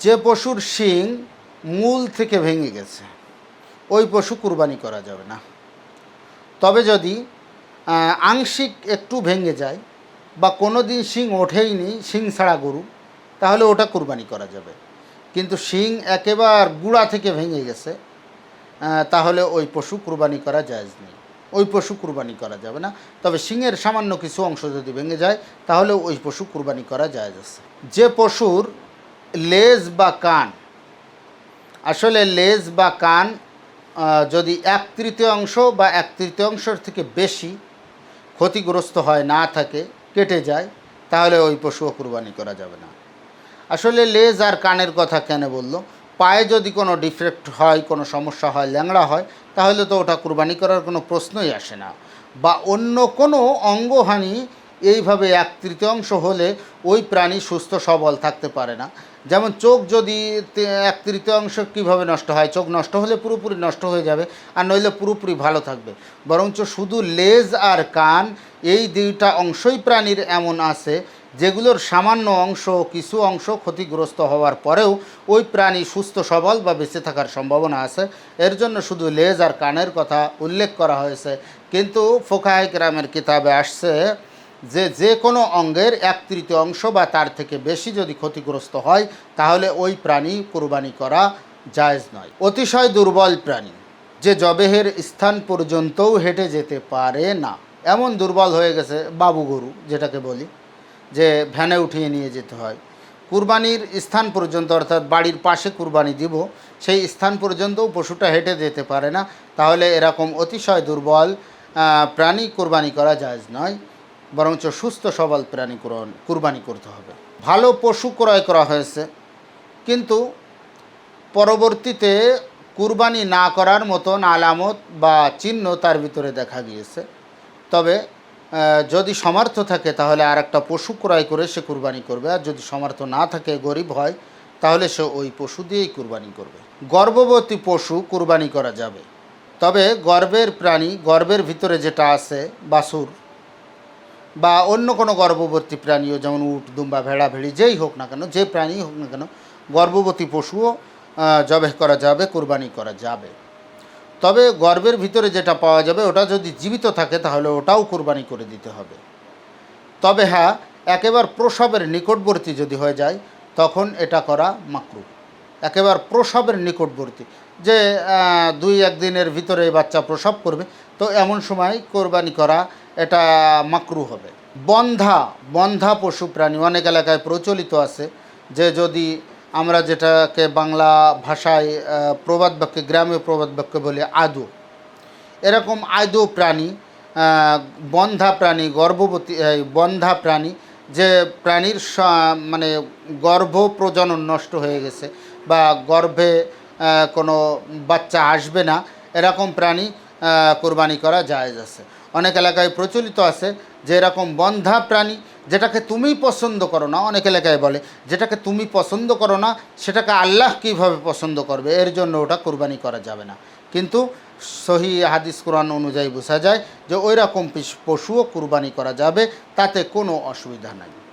যে পশুর শিং মূল থেকে ভেঙে গেছে ওই পশু কুরবানি করা যাবে না। তবে যদি আংশিক একটু ভেঙে যায় বা কোনো দিন শিং ওঠেইনি, শিং ছাড়া গরু, তাহলে ওটা কুরবানি করা যাবে। কিন্তু শিং একেবারে গুড়া থেকে ভেঙে গেছে, তাহলে ওই পশু কুরবানি করা জায়েজ নেই, ওই পশু কুরবানি করা যাবে না। তবে শিংয়ের সামান্য কিছু অংশ যদি ভেঙে যায় তাহলে ওই পশু কুরবানি করা জায়েজ আছে। যে পশুর লেজ বা কান, আসলে লেজ বা কান যদি 1/3 বা 1/3 থেকে বেশি ক্ষতিগ্রস্ত হয়, না থাকে, কেটে যায়, তাহলে ওই পশুও কুরবানি করা যাবে না। আসলে লেজ আর কানের কথা কেন বললো? পায়ে যদি কোনো ডিফেক্ট হয়, কোনো সমস্যা হয়, ল্যাংড়া হয়, তাহলে তো ওটা কুরবানি করার কোনো প্রশ্নই আসে না। বা অন্য কোনো অঙ্গহানি এইভাবে 1/3 হলে ওই প্রাণী সুস্থ সবল থাকতে পারে না। যেমন চোখ যদি 1/3 কীভাবে নষ্ট হয়? চোখ নষ্ট হলে পুরোপুরি নষ্ট হয়ে যাবে, আর নইলে পুরোপুরি ভালো থাকবে। বরঞ্চ শুধু লেজ আর কান, এই দুইটা অংশই প্রাণীর এমন আছে যেগুলোর সামান্য অংশ, কিছু অংশ ক্ষতিগ্রস্ত হওয়ার পরেও ওই প্রাণী সুস্থ সবল বা বেঁচে থাকার সম্ভাবনা আছে। এর জন্য শুধু লেজ আর কানের কথা উল্লেখ করা হয়েছে। কিন্তু ফোকাহে কেরামের কিতাবে আসছে যে কোনো অঙ্গের 1/3 বা তার থেকে বেশি যদি ক্ষতিগ্রস্ত হয় তাহলে ওই প্রাণী কুরবানি করা জায়েজ নয়। অতিশয় দুর্বল প্রাণী, যে জবেহের স্থান পর্যন্তও হেঁটে যেতে পারে না, এমন দুর্বল হয়ে গেছে, বাবু গরু যেটাকে বলি, যে ভ্যানে উঠিয়ে নিয়ে যেতে হয়, কুরবানির স্থান পর্যন্ত, অর্থাৎ বাড়ির পাশে কুরবানি দিব সেই স্থান পর্যন্তও পশুটা হেঁটে যেতে পারে না, তাহলে এরকম অতিশয় দুর্বল প্রাণী কুরবানি করা জায়েজ নয়। বরঞ্চ সুস্থ সবল প্রাণী কুরবানি করতে হবে। ভালো পশু ক্রয় করা হয়েছে, কিন্তু পরবর্তীতে কুরবানি না করার মতন আলামত বা চিহ্ন তার ভিতরে দেখা গিয়েছে, তবে যদি সামর্থ্য থাকে তাহলে আর একটা পশু ক্রয় করে সে কুরবানি করবে, আর যদি সামর্থ্য না থাকে, গরিব হয়, তাহলে সে ওই পশু দিয়েই কুরবানি করবে। গর্ভবতী পশু কুরবানি করা যাবে, তবে গর্ভের প্রাণী, গর্ভের ভিতরে যেটা আছে, বাছুর বা অন্য কোনো গর্ভবতী প্রাণীও, যেমন উট, দুম্বা, ভেড়া, ভেড়ি, যেই হোক না কেন, যে প্রাণী হোক না কেন, গর্ভবতী পশুও জবেহ করা যাবে, কুরবানি করা যাবে। তবে গর্ভের ভিতরে যেটা পাওয়া যাবে ওটা যদি জীবিত থাকে তাহলে ওটাও কুরবানি করে দিতে হবে। তবে হ্যাঁ, একেবারে প্রসবের নিকটবর্তী যদি হয়ে যায় তখন এটা করা মাকরুহ। একেবারে প্রসবের নিকটবর্তী, যে 2-1 দিনের ভিতরে বাচ্চা প্রসব করবে, তো এমন সময় কোরবানি করা এটা মাকরুহ হবে। বন্ধা পশু প্রাণী অনেক এলাকায় প্রচলিত আছে, যে যদি আমরা যেটাকে বাংলা ভাষায় প্রবাদ বাক্যে, গ্রামীয় প্রবাদ বাক্যে বলি আদু, এরকম আদু প্রাণী, বন্ধা প্রাণী, গর্ভবতী বন্ধা প্রাণী, যে প্রাণীর মানে গর্ভ প্রজনন নষ্ট হয়ে গেছে বা গর্ভে কোনো বাচ্চা আসবে না, এরকম প্রাণী কুরবানি করা জায়েজ আছে। অনেক এলাকায় প্রচলিত আছে যে এরকম বন্ধা প্রাণী, যেটাকে তুমি পছন্দ করো না, অনেক এলাকায় বলে যেটাকে তুমি পছন্দ করো না সেটাকে আল্লাহ কীভাবে পছন্দ করবে, এর জন্য ওটা কুরবানি করা যাবে না। কিন্তু সহি হাদিস কোরআন অনুযায়ী বোঝা যায় যে ওই রকম পশুও কুরবানি করা যাবে, তাতে কোনো অসুবিধা নাই।